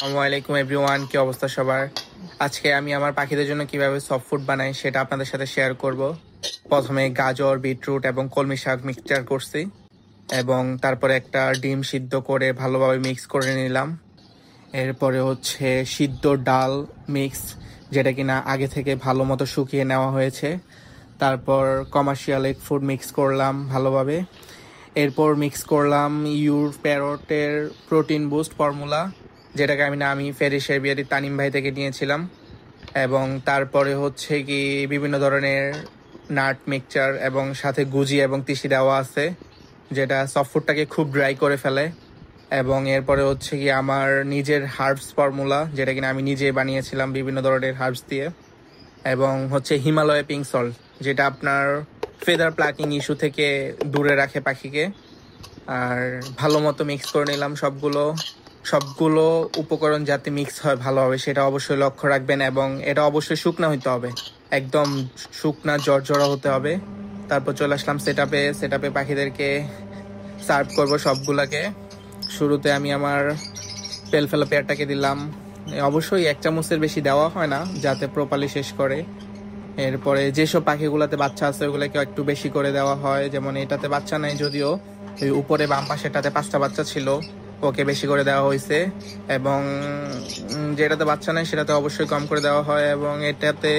আসসালামু আলাইকুম এভরিওয়ান, কি অবস্থা সবার? আজকে আমি আমার পাখিদের জন্য কিভাবে সফট ফুড বানাই সেটা আপনাদের সাথে শেয়ার করব। প্রথমে গাজর, বিটরুট এবং কলমি শাক মিক্সচার করছি এবং তারপরে একটা ডিম সিদ্ধ করে ভালোভাবে মিক্স করে নিলাম। এরপরে হচ্ছে সিদ্ধ ডাল মিক্স, যেটা কিনা আগে থেকে ভালো মতো শুকিয়ে নেওয়া হয়েছে। তারপর কমার্শিয়াল এগ ফুড মিক্স করলাম ভালোভাবে। এরপর মিক্স করলাম ইউর প্যারটের প্রোটিন বুস্ট ফর্মুলা, যেটাকে আমি ফেরিসের বিয়ারি তানিম ভাই থেকে নিয়েছিলাম। এবং তারপরে হচ্ছে কি বিভিন্ন ধরনের নাট মিক্সচার এবং সাথে গুজি এবং তিসি দেওয়া আছে, যেটা সফট ফুডটাকে খুব ড্রাই করে ফেলে। এবং এরপরে হচ্ছে কি আমার নিজের হার্বস ফর্মুলা, যেটা কিনা আমি নিজে বানিয়েছিলাম বিভিন্ন ধরনের হার্বস দিয়ে। এবং হচ্ছে হিমালয় পিঙ্ক সল্ট, যেটা আপনার ফেদার প্লাকিং ইস্যু থেকে দূরে রাখে পাখিকে। আর ভালো মতো মিক্স করে নিলাম সবগুলো উপকরণ যাতে মিক্স হয় ভালোভাবে সেটা অবশ্যই লক্ষ্য রাখবেন। এবং এটা অবশ্যই শুকনা হইতে হবে, একদম শুকনা জর্জরা হতে হবে। তারপর চলে আসলাম সেটআপে পাখিদেরকে সার্ভ করব সবগুলাকে। শুরুতে আমি আমার পেলফেলা পেয়ারটাকে দিলাম। অবশ্যই 1 চামচের বেশি দেওয়া হয় না, যাতে প্রপারলি শেষ করে। এরপরে যেসব পাখিগুলোতে বাচ্চা আছে ওগুলোকে একটু বেশি করে দেওয়া হয়, যেমন এটাতে বাচ্চা নাই যদিও, ওই উপরে বাম পাশেটাতে 5টা বাচ্চা ছিল, ওকে বেশি করে দেওয়া হয়েছে। এবং যেটাতে বাচ্চা নাই সেটাতে অবশ্যই কম করে দেওয়া হয়। এবং এটাতে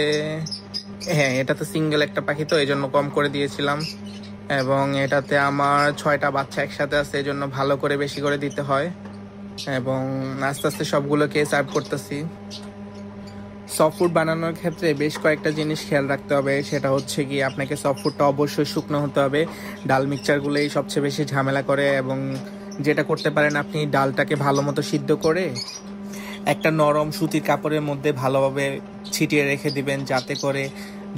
সিঙ্গেল একটা পাখি, তো এই জন্য কম করে দিয়েছিলাম। এবং এটাতে আমার 6টা বাচ্চা একসাথে আছে, এই জন্য ভালো করে বেশি করে দিতে হয়। এবং আস্তে আস্তে সবগুলোকে সার্ভ করতেছি। সফট ফুড বানানোর ক্ষেত্রে বেশ কয়েকটা জিনিস খেয়াল রাখতে হবে, সেটা হচ্ছে কি আপনাকে সফট ফুডটা অবশ্যই শুকনো হতে হবে। ডাল মিক্সচারগুলোই সবচেয়ে বেশি ঝামেলা করে। এবং যেটা করতে পারেন, আপনি ডালটাকে ভালো মতো সিদ্ধ করে একটা নরম সুতির কাপড়ের মধ্যে ভালোভাবে ছিটিয়ে রেখে দিবেন, যাতে করে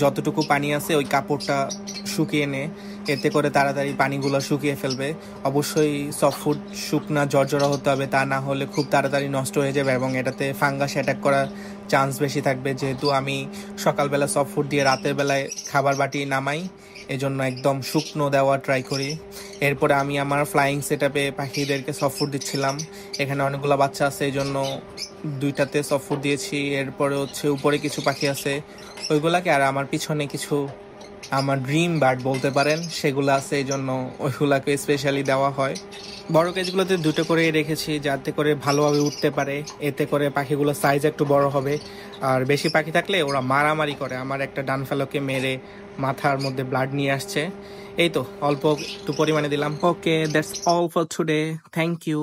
যতটুকু পানি আছে ওই কাপড়টা শুকিয়ে নেয়। এতে করে তাড়াতাড়ি পানিগুলো শুকিয়ে ফেলবে। অবশ্যই সফট ফুড শুকনা জর্জরা হতে হবে, তা না হলে খুব তাড়াতাড়ি নষ্ট হয়ে যাবে এবং এটাতে ফাঙ্গাস অ্যাটাক করার চান্স বেশি থাকবে। যেহেতু আমি সকালবেলা সফট ফুড দিয়ে রাতের বেলায় খাবার বাটি নামাই, এজন্য একদম শুকনো দেওয়া ট্রাই করি। এরপরে আমি আমার ফ্লাইং সেটআপে পাখিদেরকে সফট ফুড দিচ্ছিলাম। এখানে অনেকগুলো বাচ্চা আছে, এই জন্য 2টাতে সফট ফুড দিয়েছি। এরপরে হচ্ছে উপরে কিছু পাখি আছে ওইগুলাকে, আর আমার পিছনে কিছু আমার ড্রিম বার্ড বলতে পারেন সেগুলো আছে, এই জন্য ওইগুলাকে স্পেশালি দেওয়া হয়। বড় কেজগুলোতে 2টো করে রেখেছি, যাতে করে ভালোভাবে উঠতে পারে। এতে করে পাখিগুলোর সাইজ একটু বড় হবে। আর বেশি পাখি থাকলে ওরা মারামারি করে। আমার একটা ডান ফেলোকে মেরে মাথার মধ্যে ব্লাড নিয়ে আসছে। এই তো অল্প একটু পরিমাণে দিলাম। Okay, that's all for today. Thank you.